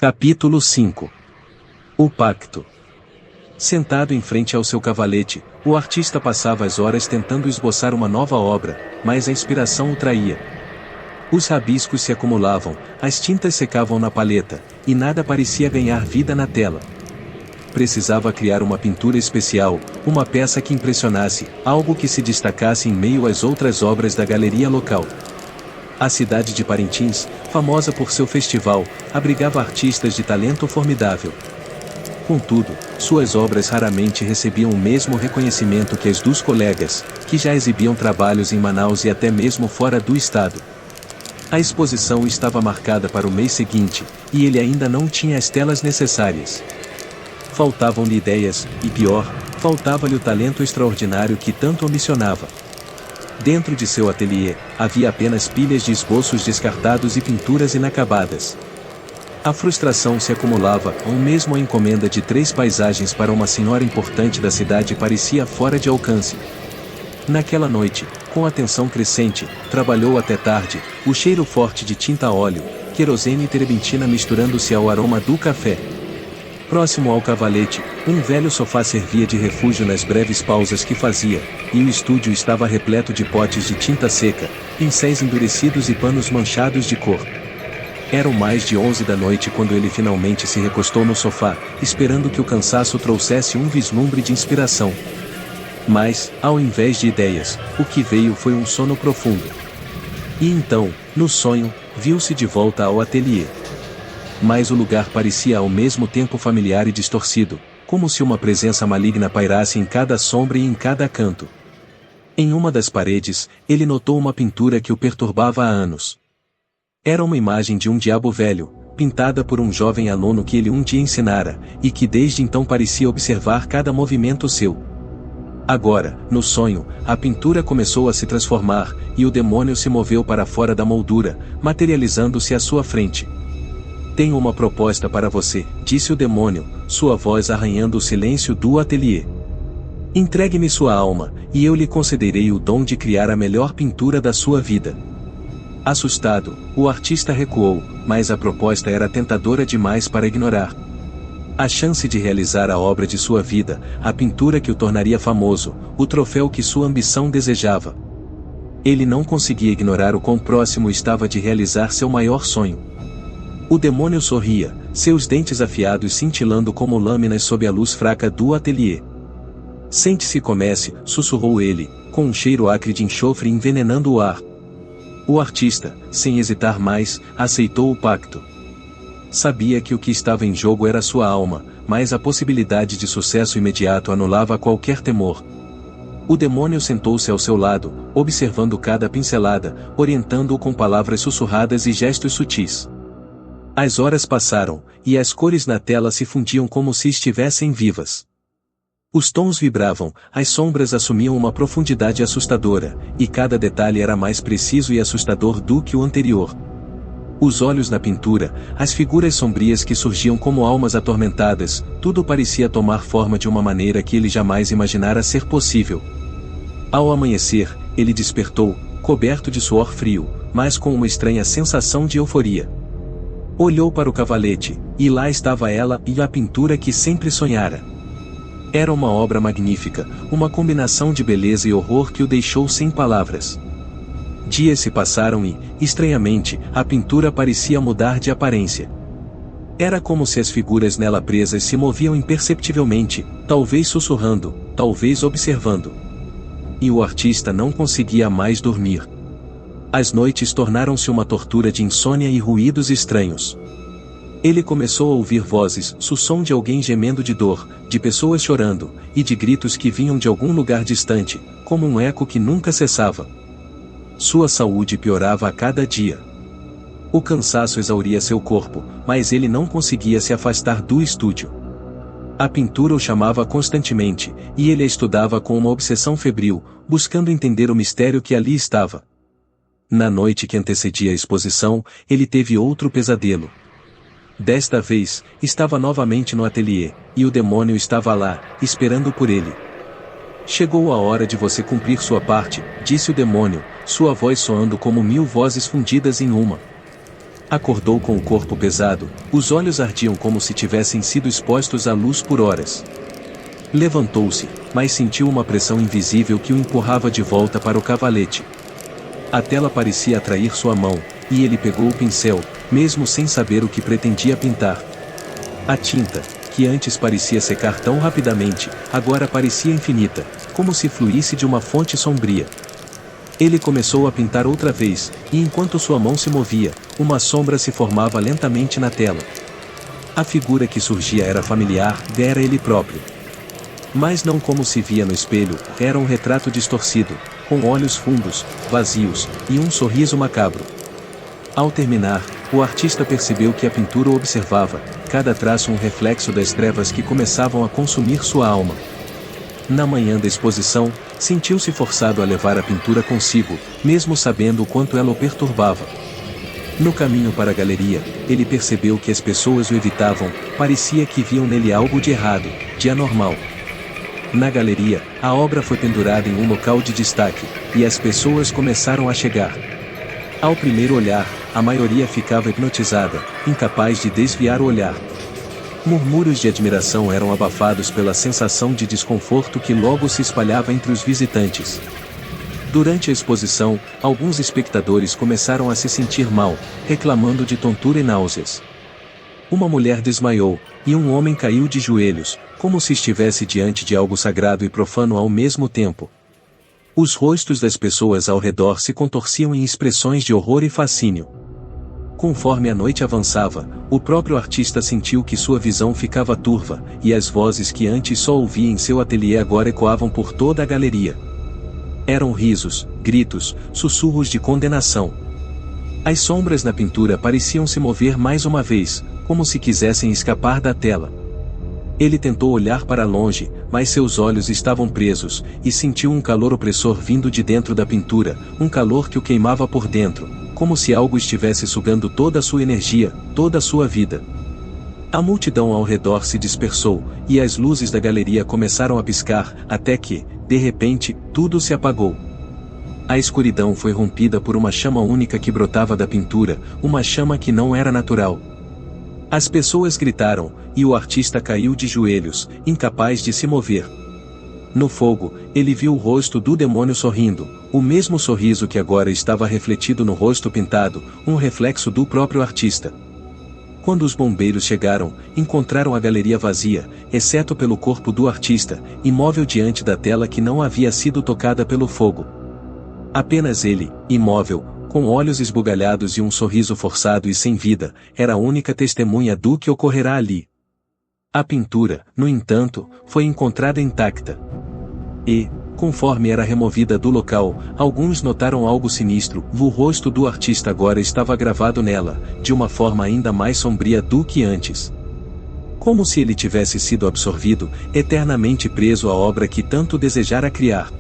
Capítulo 5. O Pacto. Sentado em frente ao seu cavalete, o artista passava as horas tentando esboçar uma nova obra, mas a inspiração o traía. Os rabiscos se acumulavam, as tintas secavam na paleta, e nada parecia ganhar vida na tela. Precisava criar uma pintura especial, uma peça que impressionasse, algo que se destacasse em meio às outras obras da galeria local. A cidade de Parintins, famosa por seu festival, abrigava artistas de talento formidável. Contudo, suas obras raramente recebiam o mesmo reconhecimento que as dos colegas, que já exibiam trabalhos em Manaus e até mesmo fora do estado. A exposição estava marcada para o mês seguinte, e ele ainda não tinha as telas necessárias. Faltavam-lhe ideias, e pior, faltava-lhe o talento extraordinário que tanto ambicionava. Dentro de seu ateliê, havia apenas pilhas de esboços descartados e pinturas inacabadas. A frustração se acumulava, ou mesmo a encomenda de 3 paisagens para uma senhora importante da cidade parecia fora de alcance. Naquela noite, com atenção crescente, trabalhou até tarde, o cheiro forte de tinta a óleo, querosene e terebentina misturando-se ao aroma do café. Próximo ao cavalete, um velho sofá servia de refúgio nas breves pausas que fazia, e o estúdio estava repleto de potes de tinta seca, pincéis endurecidos e panos manchados de cor. Eram mais de 11 da noite quando ele finalmente se recostou no sofá, esperando que o cansaço trouxesse um vislumbre de inspiração. Mas, ao invés de ideias, o que veio foi um sono profundo. E então, no sonho, viu-se de volta ao ateliê. Mas o lugar parecia ao mesmo tempo familiar e distorcido, como se uma presença maligna pairasse em cada sombra e em cada canto. Em uma das paredes, ele notou uma pintura que o perturbava há anos. Era uma imagem de um diabo velho, pintada por um jovem aluno que ele um dia ensinara, e que desde então parecia observar cada movimento seu. Agora, no sonho, a pintura começou a se transformar, e o demônio se moveu para fora da moldura, materializando-se à sua frente. "Tenho uma proposta para você", disse o demônio, sua voz arranhando o silêncio do ateliê. "Entregue-me sua alma, e eu lhe concederei o dom de criar a melhor pintura da sua vida." Assustado, o artista recuou, mas a proposta era tentadora demais para ignorar. A chance de realizar a obra de sua vida, a pintura que o tornaria famoso, o troféu que sua ambição desejava. Ele não conseguia ignorar o quão próximo estava de realizar seu maior sonho. O demônio sorria, seus dentes afiados cintilando como lâminas sob a luz fraca do ateliê. "Sente-se e comece", sussurrou ele, com um cheiro acre de enxofre envenenando o ar. O artista, sem hesitar mais, aceitou o pacto. Sabia que o que estava em jogo era sua alma, mas a possibilidade de sucesso imediato anulava qualquer temor. O demônio sentou-se ao seu lado, observando cada pincelada, orientando-o com palavras sussurradas e gestos sutis. As horas passaram, e as cores na tela se fundiam como se estivessem vivas. Os tons vibravam, as sombras assumiam uma profundidade assustadora, e cada detalhe era mais preciso e assustador do que o anterior. Os olhos na pintura, as figuras sombrias que surgiam como almas atormentadas, tudo parecia tomar forma de uma maneira que ele jamais imaginara ser possível. Ao amanhecer, ele despertou, coberto de suor frio, mas com uma estranha sensação de euforia. Olhou para o cavalete, e lá estava ela e a pintura que sempre sonhara. Era uma obra magnífica, uma combinação de beleza e horror que o deixou sem palavras. Dias se passaram e, estranhamente, a pintura parecia mudar de aparência. Era como se as figuras nela presas se moviam imperceptivelmente, talvez sussurrando, talvez observando. E o artista não conseguia mais dormir. As noites tornaram-se uma tortura de insônia e ruídos estranhos. Ele começou a ouvir vozes, o som de alguém gemendo de dor, de pessoas chorando, e de gritos que vinham de algum lugar distante, como um eco que nunca cessava. Sua saúde piorava a cada dia. O cansaço exauria seu corpo, mas ele não conseguia se afastar do estúdio. A pintura o chamava constantemente, e ele a estudava com uma obsessão febril, buscando entender o mistério que ali estava. Na noite que antecedia a exposição, ele teve outro pesadelo. Desta vez, estava novamente no ateliê, e o demônio estava lá, esperando por ele. "Chegou a hora de você cumprir sua parte", disse o demônio, sua voz soando como 1000 vozes fundidas em uma. Acordou com o corpo pesado, os olhos ardiam como se tivessem sido expostos à luz por horas. Levantou-se, mas sentiu uma pressão invisível que o empurrava de volta para o cavalete. A tela parecia atrair sua mão, e ele pegou o pincel, mesmo sem saber o que pretendia pintar. A tinta, que antes parecia secar tão rapidamente, agora parecia infinita, como se fluísse de uma fonte sombria. Ele começou a pintar outra vez, e enquanto sua mão se movia, uma sombra se formava lentamente na tela. A figura que surgia era familiar, era ele próprio. Mas não como se via no espelho, era um retrato distorcido, com olhos fundos, vazios, e um sorriso macabro. Ao terminar, o artista percebeu que a pintura o observava, cada traço um reflexo das trevas que começavam a consumir sua alma. Na manhã da exposição, sentiu-se forçado a levar a pintura consigo, mesmo sabendo o quanto ela o perturbava. No caminho para a galeria, ele percebeu que as pessoas o evitavam, parecia que viam nele algo de errado, de anormal. Na galeria, a obra foi pendurada em um local de destaque, e as pessoas começaram a chegar. Ao primeiro olhar, a maioria ficava hipnotizada, incapaz de desviar o olhar. Murmúrios de admiração eram abafados pela sensação de desconforto que logo se espalhava entre os visitantes. Durante a exposição, alguns espectadores começaram a se sentir mal, reclamando de tontura e náuseas. Uma mulher desmaiou, e um homem caiu de joelhos, como se estivesse diante de algo sagrado e profano ao mesmo tempo. Os rostos das pessoas ao redor se contorciam em expressões de horror e fascínio. Conforme a noite avançava, o próprio artista sentiu que sua visão ficava turva, e as vozes que antes só ouvia em seu ateliê agora ecoavam por toda a galeria. Eram risos, gritos, sussurros de condenação. As sombras na pintura pareciam se mover mais uma vez, como se quisessem escapar da tela. Ele tentou olhar para longe, mas seus olhos estavam presos, e sentiu um calor opressor vindo de dentro da pintura, um calor que o queimava por dentro, como se algo estivesse sugando toda a sua energia, toda a sua vida. A multidão ao redor se dispersou, e as luzes da galeria começaram a piscar, até que, de repente, tudo se apagou. A escuridão foi rompida por uma chama única que brotava da pintura, uma chama que não era natural. As pessoas gritaram, e o artista caiu de joelhos, incapaz de se mover. No fogo, ele viu o rosto do demônio sorrindo, o mesmo sorriso que agora estava refletido no rosto pintado, um reflexo do próprio artista. Quando os bombeiros chegaram, encontraram a galeria vazia, exceto pelo corpo do artista, imóvel diante da tela que não havia sido tocada pelo fogo. Apenas ele, imóvel, com olhos esbugalhados e um sorriso forçado e sem vida, era a única testemunha do que ocorrerá ali. A pintura, no entanto, foi encontrada intacta. E, conforme era removida do local, alguns notaram algo sinistro: o rosto do artista agora estava gravado nela, de uma forma ainda mais sombria do que antes. Como se ele tivesse sido absorvido, eternamente preso à obra que tanto desejara criar.